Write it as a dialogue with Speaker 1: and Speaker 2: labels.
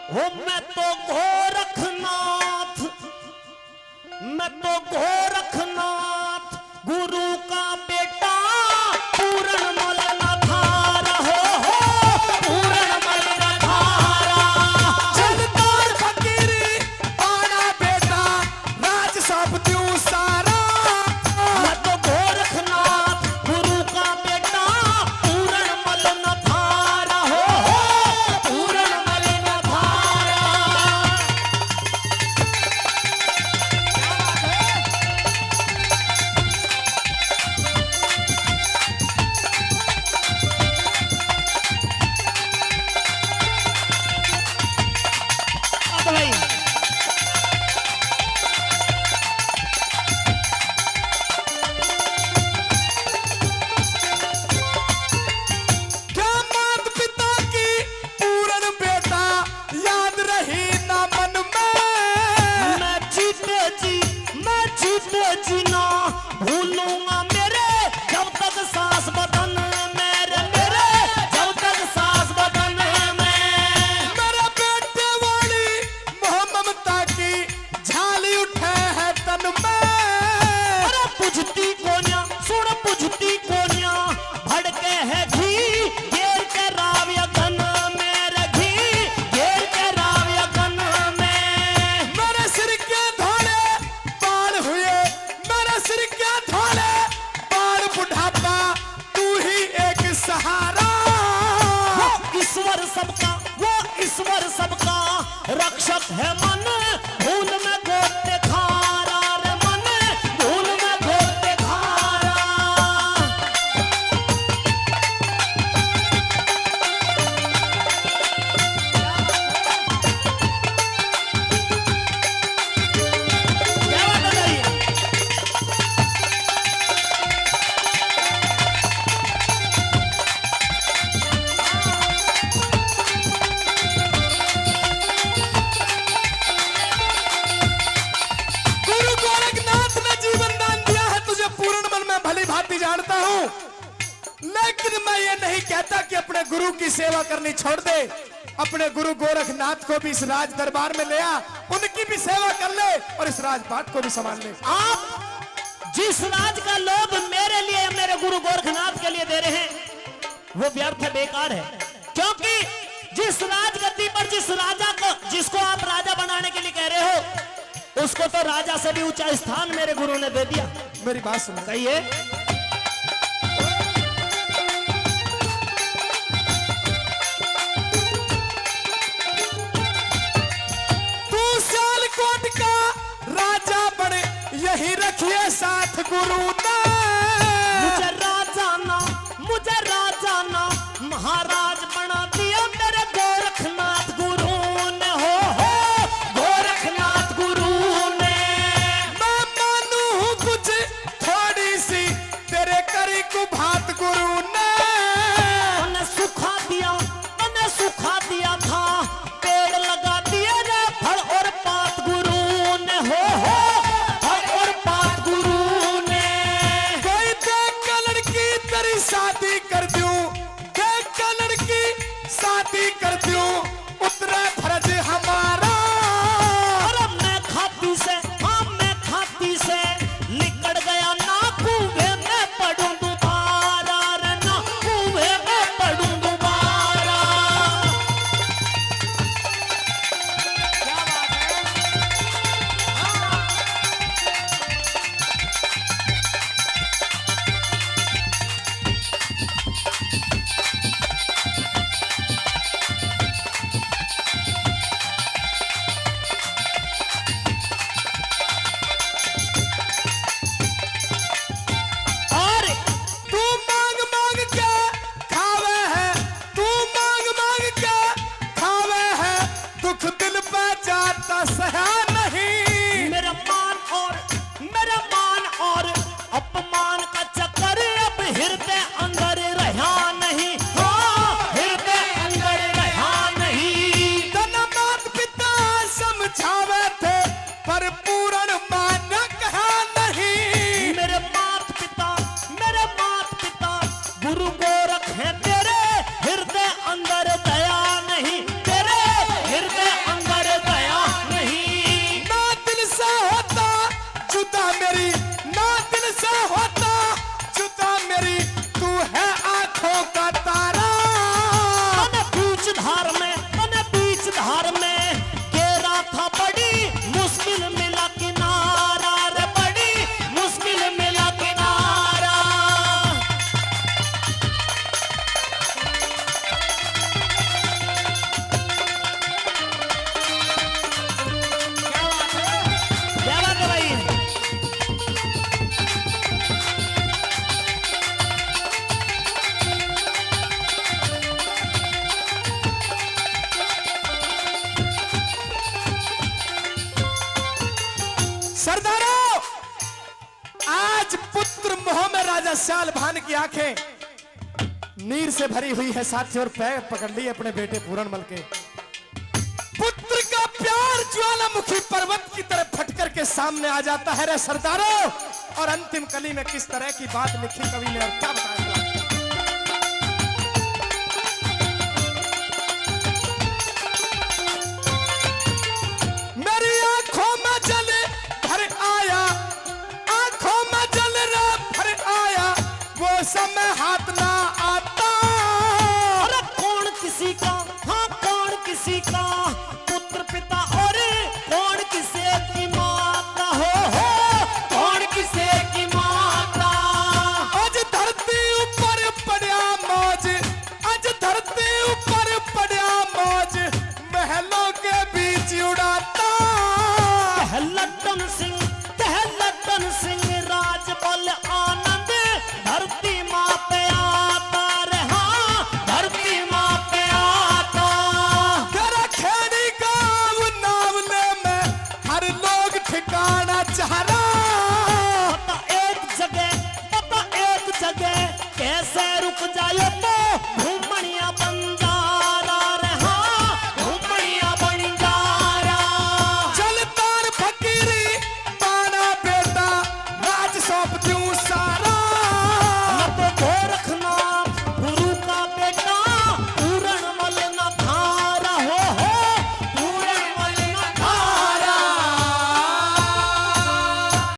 Speaker 1: हो मैं तो गोरखनाथ, मैं तो गोरखनाथ गुरु का बेटा पूरणमल न धारा हो पूरणमल न धारा।
Speaker 2: जलदार फकीरी पाना बेटा राज सब त्यों सारा।
Speaker 1: मैं तो गोरखनाथ गुरु का बेटा पूरणमल न धारा हो पूरणमल न धारा। अब भाई
Speaker 2: क्या मात पिता की पूरन बेटा याद रही ना मन में।
Speaker 1: मैं जीते जी ना भूलूंगा मेरे जब तक सांस बदन मेरे मेरे जब तक सांस बदन में।
Speaker 2: मेरे बेटे वाली मोह ममता की झाली उठे है तन में।
Speaker 1: अरे बुझती कोन्या सुन बुझती कोन्या भड़के है घी घेर के राव्य गन मेरे घी घेर के राव्य गन में।
Speaker 2: मेरे सिर के धोले बाल हुए मेरे सिर के धोले बाल बुढ़ापा तू ही एक सहारा।
Speaker 1: वो ईश्वर सबका रक्षक है मन भूल में गोते खारा रे मन भूल में गोते खारा। क्या बात है भाई?
Speaker 2: गुरु गोरखनाथ ने जीवन दान दिया है तुझे पूर्ण मन में भली भांति जानता हूँ। लेकिन मैं ये नहीं कहता कि अपने गुरु की सेवा करनी छोड़ दे। अपने गुरु गोरखनाथ को भी इस राज दरबार में ले आ, उनकी भी सेवा कर ले और इस राजपाट को भी संभाल ले।
Speaker 1: आप जिस राज का लोभ मेरे लिए या मेरे गुरु गोरखनाथ के लिए दे रहे हैं वो व्यर्थ है बेकार है। क्योंकि जिस राजगद्दी पर जिस राजा को जिसको आप राजा बनाने के लिए कह रहे हो उसको तो राजा से भी ऊंचा स्थान मेरे गुरु ने दे दिया।
Speaker 2: मेरी बात सुन।
Speaker 1: सही है।
Speaker 2: तू सियालकोट का राजा बने यही रखिए साथ गुरु ने।
Speaker 1: मुझे राजा ना महाराज बना दिया मेरे गोरखनाथ गुरु ने हो गोरखनाथ गुरु ने।
Speaker 2: मैं मानू हूँ कुछ थोड़ी सी तेरे करी कुभात गुरु ने।
Speaker 1: तने सुखा दिया था पेड़ लगा दिए रे फल और पात गुरु ने हो फल और पात गुरु ने।
Speaker 2: कोई देख का लड़की तेरी शादी कर दूं, देख का लड़की शादी कर दूं, उतरा फर्ज हमारा।
Speaker 1: अरे मैं खाती से निकल गया ना कुएं में पड़ूं दोबारा रे ना कुएं में पड़ूं दोबारा। क्या बात है? और
Speaker 2: तू मांग मांग के खावे है, तू मांग मांग के खावे है, दुख दिल पे जाता सहा नहीं।
Speaker 1: मेरा मान और अपमान का चक्कर अब हृदय अंदर रहा नहीं हृदय अंदर रहा नहीं।
Speaker 2: तना मात पिता समझावे थे पर पूर्ण मान कहा नहीं।
Speaker 1: मेरे मात पिता गुरु गोरख हैं तेरे हृदय अंदर दया नहीं तेरे हृदय
Speaker 2: पुत्र मोह में राजा श्याल भान की आंखें नीर से भरी हुई है साथी, और पैर पकड़ लिए अपने बेटे पूरनमल के। पुत्र का प्यार ज्वालामुखी पर्वत की तरह फटकर के सामने आ जाता है रे सरदारों। और अंतिम कली में किस तरह की बात लिखी कवि ने और क्या बताया।